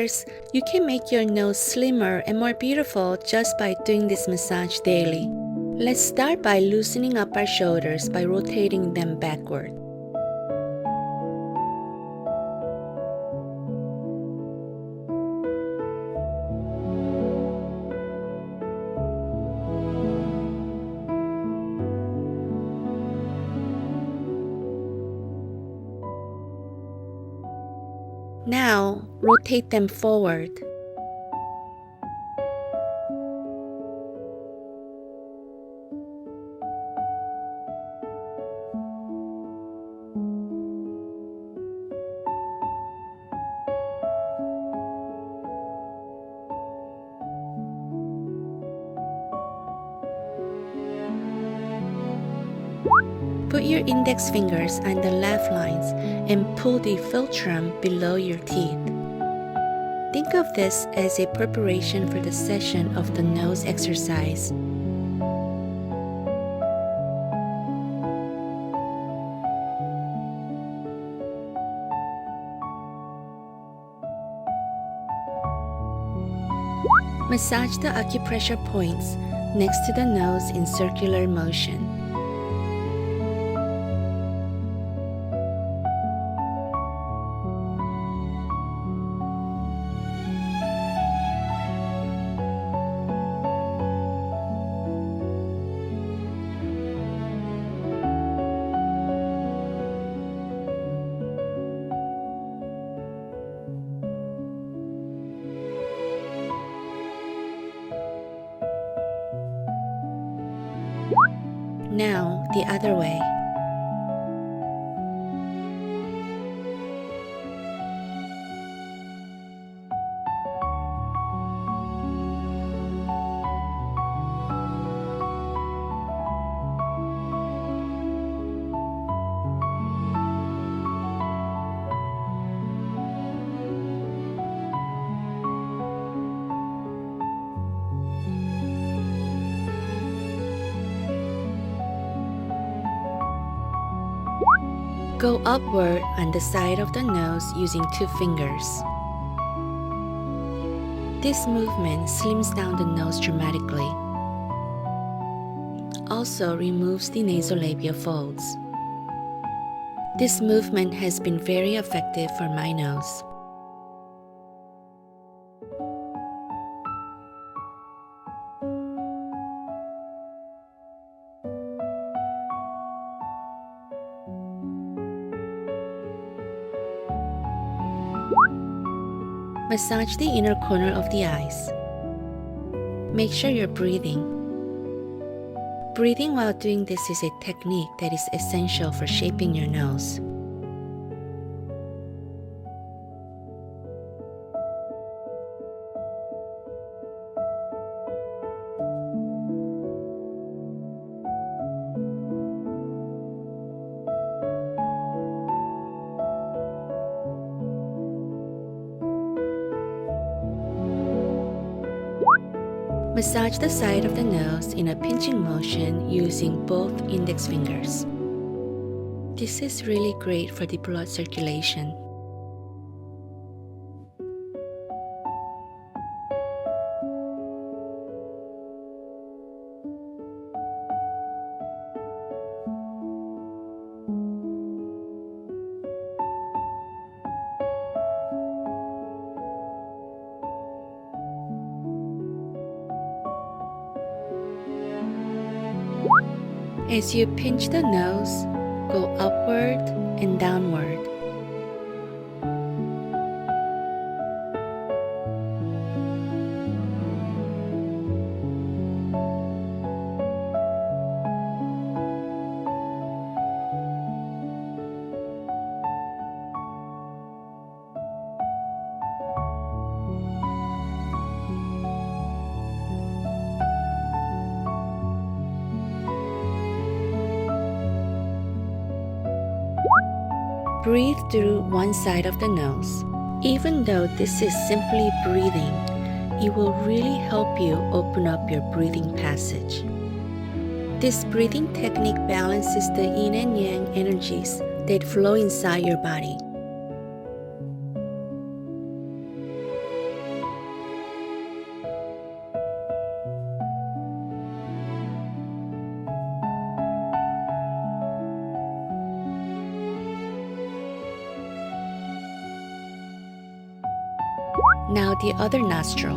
course, you can make your nose slimmer and more beautiful just by doing this massage daily. Let's start by loosening up our shoulders by rotating them backward. Now, rotate them forward. Put your index fingers on the laugh lines and pull the philtrum below your teeth. Think of this as a preparation for the session of the nose exercise. Massage the acupressure points next to the nose in circular motion. Now, the other way. Go upward on the side of the nose using 2 fingers. This movement slims down the nose dramatically. Also removes the nasolabial folds. This movement has been very effective for my nose. Massage the inner corner of the eyes. Make sure you're breathing. Breathing while doing this is a technique that is essential for shaping your nose. Massage the side of the nose in a pinching motion using both index fingers. This is really great for the blood circulation. As you pinch the nose, go upward and downward. Breathe through one side of the nose. Even though this is simply breathing, it will really help you open up your breathing passage. This breathing technique balances the yin and yang energies that flow inside your body. Now the other nostril.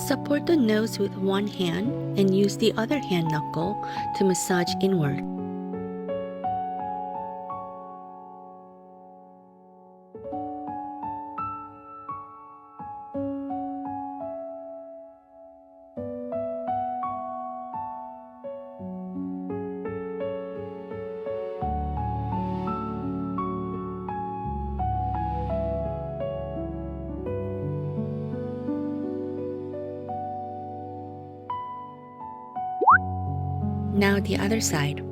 Support the nose with one hand and use the other hand knuckle to massage inward. Now the other side.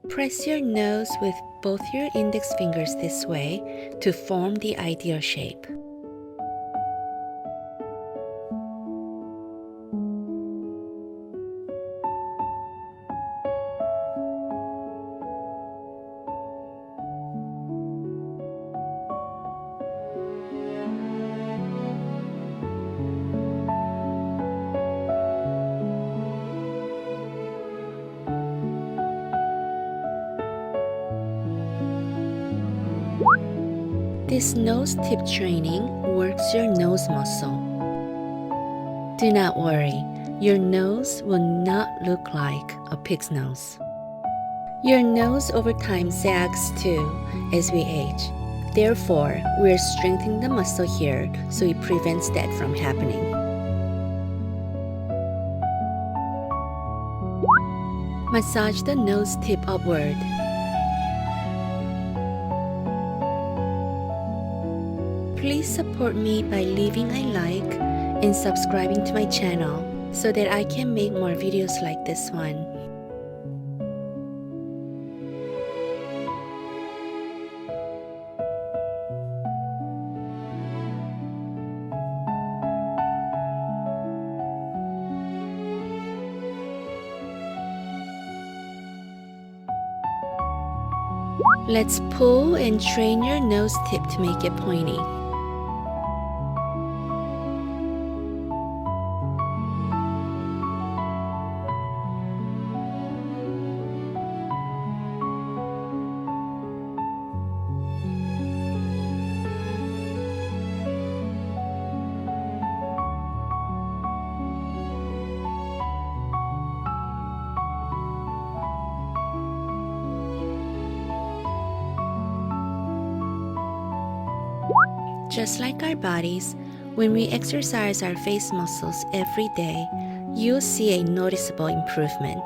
Press your nose with both your index fingers this way to form the ideal shape. This nose tip training works your nose muscle. Do not worry, your nose will not look like a pig's nose. Your nose over time sags too as we age. Therefore, we are strengthening the muscle here so it prevents that from happening. Massage the nose tip upward. Please support me by leaving a like and subscribing to my channel so that I can make more videos like this one. Let's pull and train your nose tip to make it pointy. Just like our bodies, when we exercise our face muscles every day, you'll see a noticeable improvement.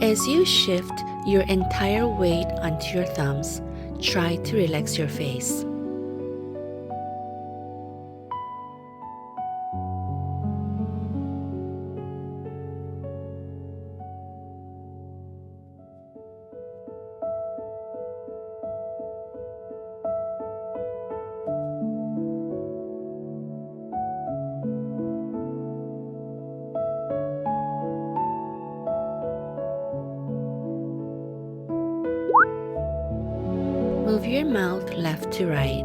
As you shift your entire weight onto your thumbs, try to relax your face. Move your mouth left to right.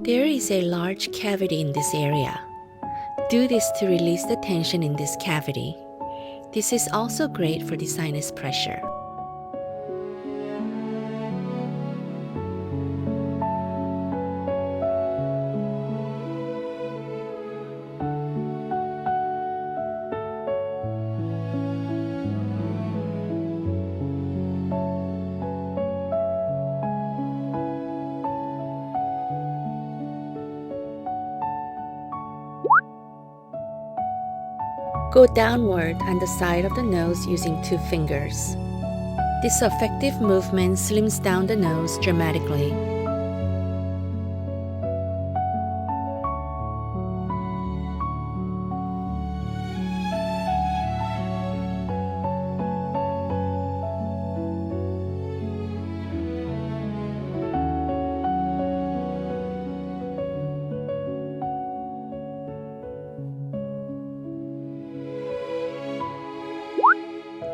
There is a large cavity in this area. Do this to release the tension in this cavity. This is also great for the sinus pressure. Go downward on the side of the nose using 2 fingers. This effective movement slims down the nose dramatically.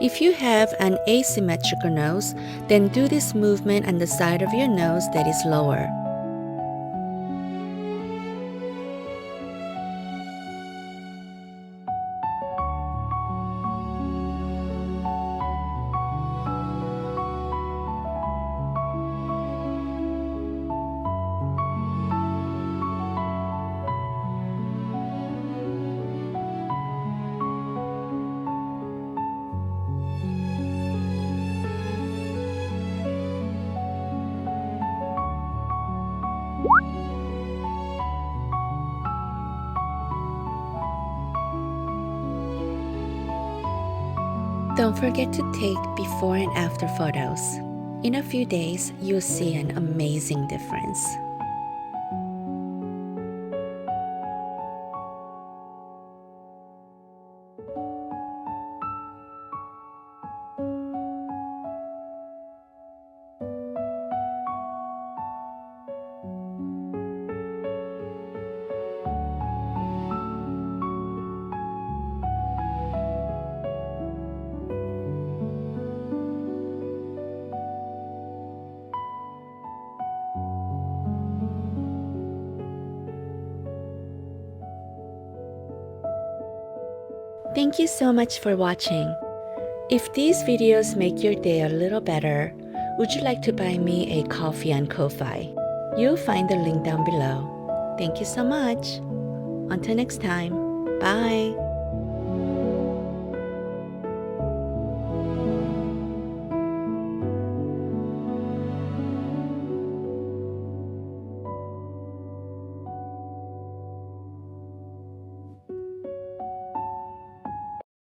If you have an asymmetrical nose, then do this movement on the side of your nose that is lower. Don't forget to take before and after photos. In a few days, you'll see an amazing difference. Thank you so much for watching. If these videos make your day a little better, would you like to buy me a coffee on Ko-Fi? You'll find the link down below. Thank you so much. Until next time, bye.